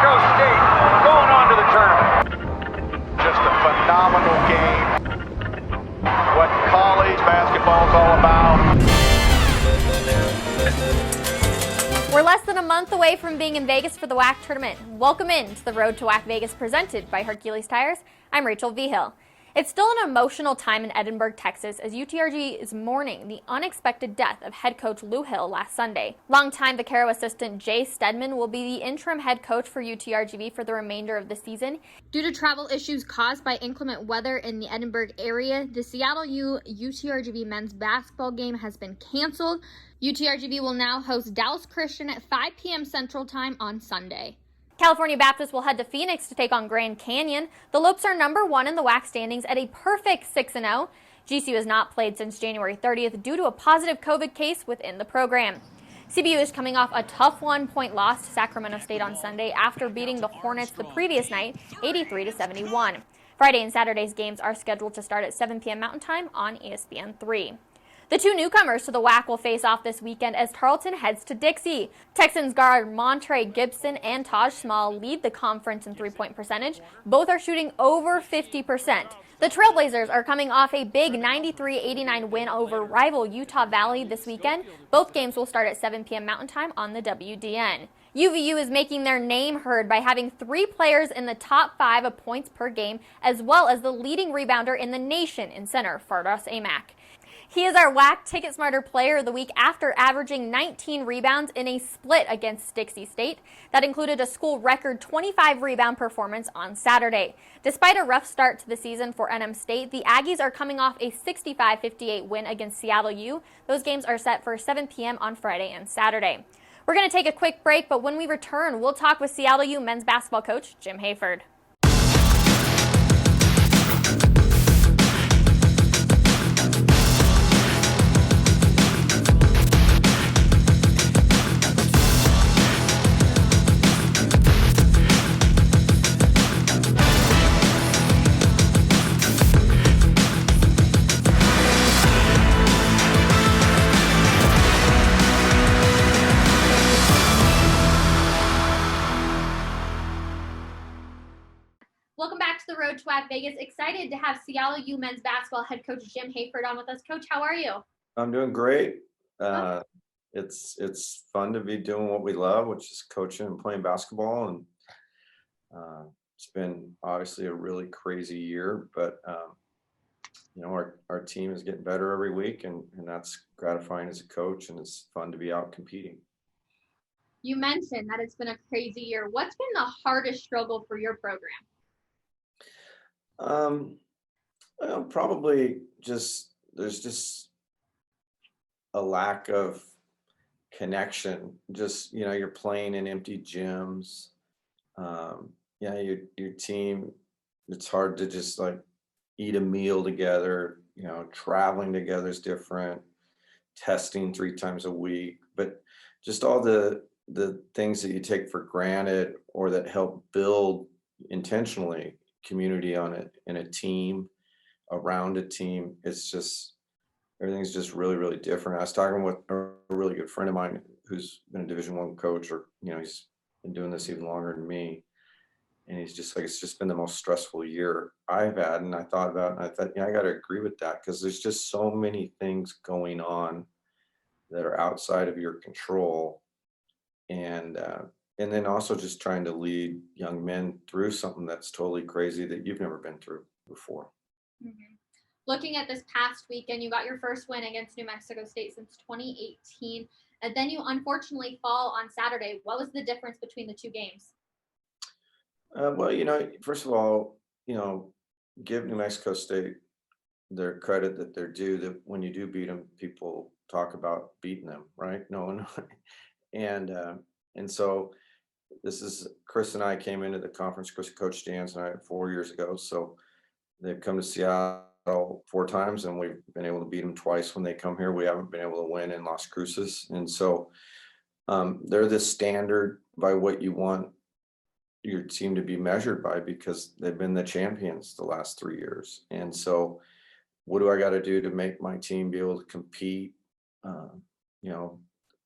Mexico State going on to the tournament. Just a phenomenal game. What college basketball is all about. We're less than a month away from being in Vegas for the WAC tournament. Welcome in to the Road to WAC Vegas presented by Hercules Tires. I'm Rachel Vigil. It's still an emotional time in Edinburgh, Texas, as UTRG is mourning the unexpected death of head coach Lou Hill last Sunday. Longtime Vaquero assistant Jay Stedman will be the interim head coach for UTRGV for the remainder of the season. Due to travel issues caused by inclement weather in the Edinburgh area, the Seattle U UTRGV men's basketball game has been canceled. UTRGV will now host Dallas Christian at 5 p.m. Central Time on Sunday. California Baptist will head to Phoenix to take on Grand Canyon. The Lopes are number 1 in the WAC standings at a perfect 6-0. GCU has not played since January 30th due to a positive COVID case within the program. CBU is coming off a tough 1-point loss to Sacramento State on Sunday after beating the Hornets the previous night, 83-71. Friday and Saturday's games are scheduled to start at 7 p.m. Mountain Time on ESPN3. The two newcomers to the WAC will face off this weekend as Tarleton heads to Dixie. Texans guard Montre Gibson and Taj Small lead the conference in three-point percentage. Both are shooting over 50%. The Trailblazers are coming off a big 93-89 win over rival Utah Valley this weekend. Both games will start at 7 p.m. Mountain Time on the WDN. UVU is making their name heard by having 3 players in the top 5 of points per game, as well as the leading rebounder in the nation in center, Fardas Amack. He is our WAC Ticket Smarter Player of the Week after averaging 19 rebounds in a split against Dixie State. That included a school record 25 rebound performance on Saturday. Despite a rough start to the season for NM State, the Aggies are coming off a 65-58 win against Seattle U. Those games are set for 7 p.m. on Friday and Saturday. We're going to take a quick break, but when we return, we'll talk with Seattle U men's basketball coach Jim Hayford. Welcome back to the Road to WAC Vegas. Excited to have Seattle U men's basketball head coach Jim Hayford on with us. Coach, how are you? I'm doing great. It's fun to be doing what we love, which is coaching and playing basketball. And it's been obviously a really crazy year, but our team is getting better every week, and that's gratifying as a coach, and it's fun to be out competing. You mentioned that it's been a crazy year. What's been the hardest struggle for your program? Probably there's just a lack of connection. Just, you're playing in empty gyms. Your team, it's hard to just like eat a meal together. Traveling together is different. Testing 3 times a week, but just all the things that you take for granted or that help build intentionally community on it in a team, around a team. It's just, everything's just really, really different. I was talking with a really good friend of mine who's been a Division I coach, or he's been doing this even longer than me, and he's just like, it's just been the most stressful year I've had. And I thought about it, and I thought, I got to agree with that, because there's just so many things going on that are outside of your control, and then also just trying to lead young men through something that's totally crazy that you've never been through before. Mm-hmm. Looking at this past weekend, you got your first win against New Mexico State since 2018, and then you unfortunately fall on Saturday. What was the difference between the two games? First of all, give New Mexico State their credit that they're due, that when you do beat them, people talk about beating them, right? No one. And so this is, Chris and I came into the conference, Coach Jans and I, 4 years ago. So they've come to Seattle 4 times, and we've been able to beat them twice when they come here. We haven't been able to win in Las Cruces. And so they're the standard by what you want your team to be measured by, because they've been the champions the last 3 years. And so what do I got to do to make my team be able to compete?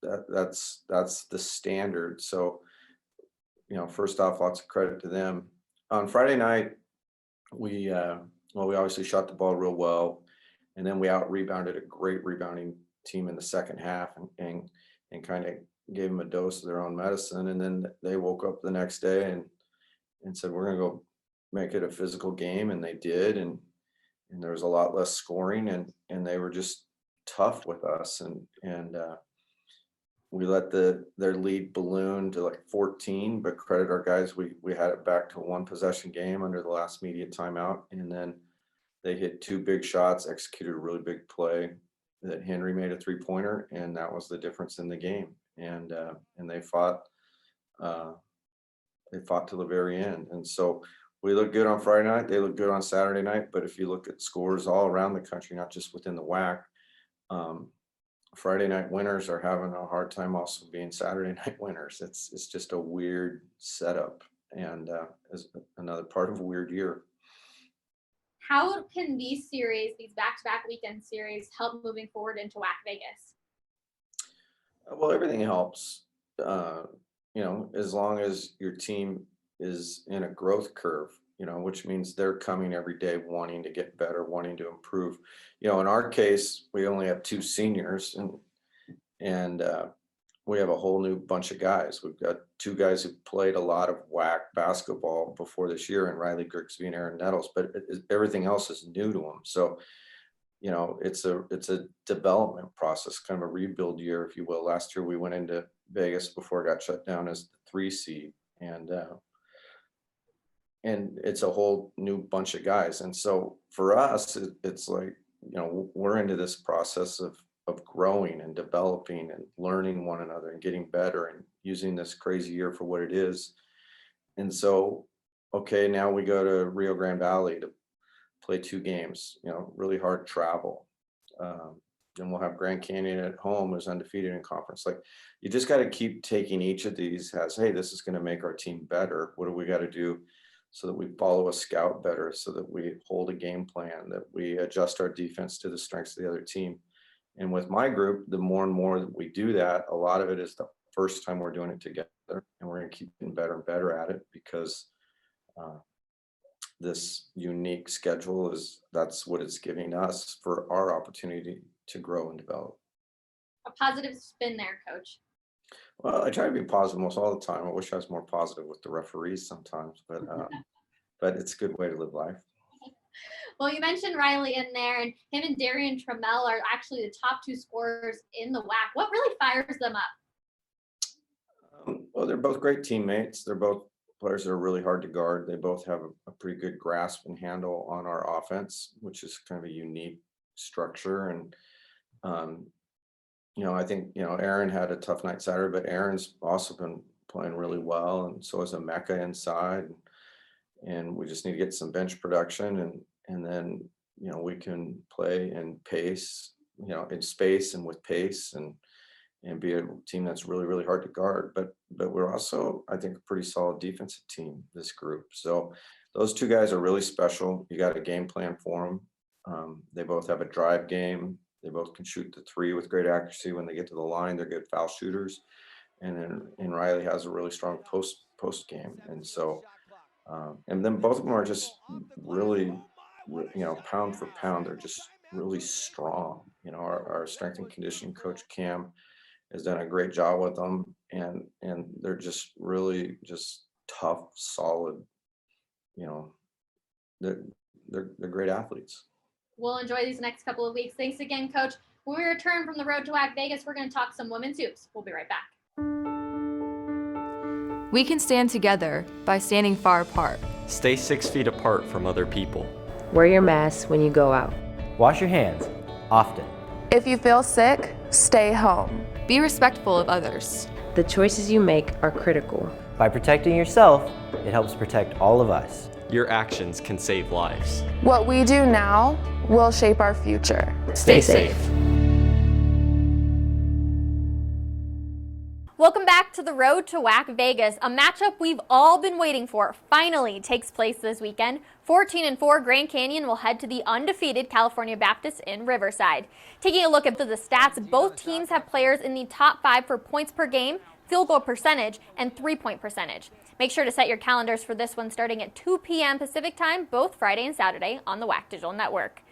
That's the standard. So first off, lots of credit to them. On Friday night, we we obviously shot the ball real well, and then we out rebounded a great rebounding team in the second half, and kind of gave them a dose of their own medicine. And then they woke up the next day and said, we're gonna go make it a physical game, and they did. And there was a lot less scoring, and they were just tough with us, and we let their lead balloon to like 14, but credit our guys, we had it back to a 1 possession game under the last immediate timeout, and then they hit 2 big shots, executed a really big play that Henry made a 3-pointer, and that was the difference in the game. And they fought to the very end. And so we looked good on Friday night. They looked good on Saturday night. But if you look at scores all around the country, not just within the WAC, Friday night winners are having a hard time also being Saturday night winners. It's just a weird setup, and is another part of a weird year. How can these back-to-back weekend series, help moving forward into WAC Vegas? Well, everything helps, as long as your team is in a growth curve, which means they're coming every day wanting to get better, wanting to improve. In our case, we only have 2 seniors, and we have a whole new bunch of guys. We've got 2 guys who played a lot of WAC basketball before this year, and Riley Grigsby and Aaron Nettles, but everything else is new to them. So, it's a development process, kind of a rebuild year, if you will. Last year we went into Vegas before it got shut down as the 3 seed, and it's a whole new bunch of guys. And so for us, it's like, we're into this process of growing and developing and learning one another and getting better and using this crazy year for what it is. And so, okay, now we go to Rio Grande Valley to play 2 games, really hard travel. Then we'll have Grand Canyon at home, who's undefeated in conference. Like, you just got to keep taking each of these as, hey, this is going to make our team better. What do we got to do so that we follow a scout better, so that we hold a game plan, that we adjust our defense to the strengths of the other team? And with my group, the more and more that we do that, a lot of it is the first time we're doing it together, and we're going to keep getting better and better at it, because this unique schedule that's what it's giving us for our opportunity to grow and develop. A positive spin there, Coach. Well, I try to be positive most all the time. I wish I was more positive with the referees sometimes, but it's a good way to live life. Well, you mentioned Riley in there, and him and Darian Trammell are actually the top 2 scorers in the WAC. What really fires them up? Well, they're both great teammates. They're both players that are really hard to guard. They both have a pretty good grasp and handle on our offense, which is kind of a unique structure. And I think Aaron had a tough night Saturday, but Aaron's also been playing really well, and so is Emeka inside. And we just need to get some bench production, and then we can play in pace, in space and with pace, and be a team that's really, really hard to guard. But we're also, I think, a pretty solid defensive team, this group. So those 2 guys are really special. You got a game plan for them. They both have a drive game. They both can shoot the 3 with great accuracy. When they get to the line, they're good foul shooters. And Riley has a really strong post game. And so, and then both of them are just really, pound for pound, they're just really strong. Our strength and conditioning coach, Cam, has done a great job with them, and they're just really just tough, solid. They're great athletes. We'll enjoy these next couple of weeks. Thanks again, Coach. When we return from the road to WAC Vegas, we're going to talk some women's hoops. We'll be right back. We can stand together by standing far apart. Stay 6 feet apart from other people. Wear your mask when you go out. Wash your hands often. If you feel sick, stay home. Be respectful of others. The choices you make are critical. By protecting yourself, it helps protect all of us. Your actions can save lives. What we do now will shape our future. Stay safe. Welcome back to the road to WAC Vegas. A matchup we've all been waiting for finally takes place this weekend. 14-4 Grand Canyon will head to the undefeated California Baptist in Riverside. Taking a look at the stats, both teams have players in the top 5 for points per game, field goal percentage, and three-point percentage. Make sure to set your calendars for this one starting at 2 p.m. Pacific time, both Friday and Saturday on the WAC Digital Network.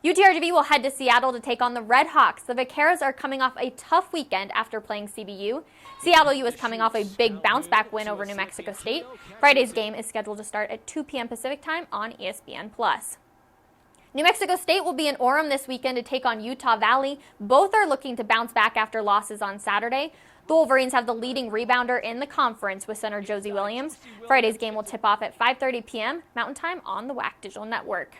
UTRGV will head to Seattle to take on the Red Hawks. The Vaqueros are coming off a tough weekend after playing CBU. Seattle U is coming off a big bounce-back win over New Mexico State. Friday's game is scheduled to start at 2 p.m. Pacific time on ESPN+. New Mexico State will be in Orem this weekend to take on Utah Valley. Both are looking to bounce back after losses on Saturday. The Wolverines have the leading rebounder in the conference with center Josie Williams. Friday's game will tip off at 5:30 p.m. Mountain Time on the WAC Digital Network.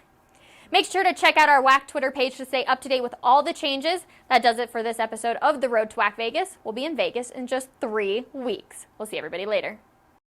Make sure to check out our WAC Twitter page to stay up to date with all the changes. That does it for this episode of The Road to WAC Vegas. We'll be in Vegas in just 3 weeks. We'll see everybody later.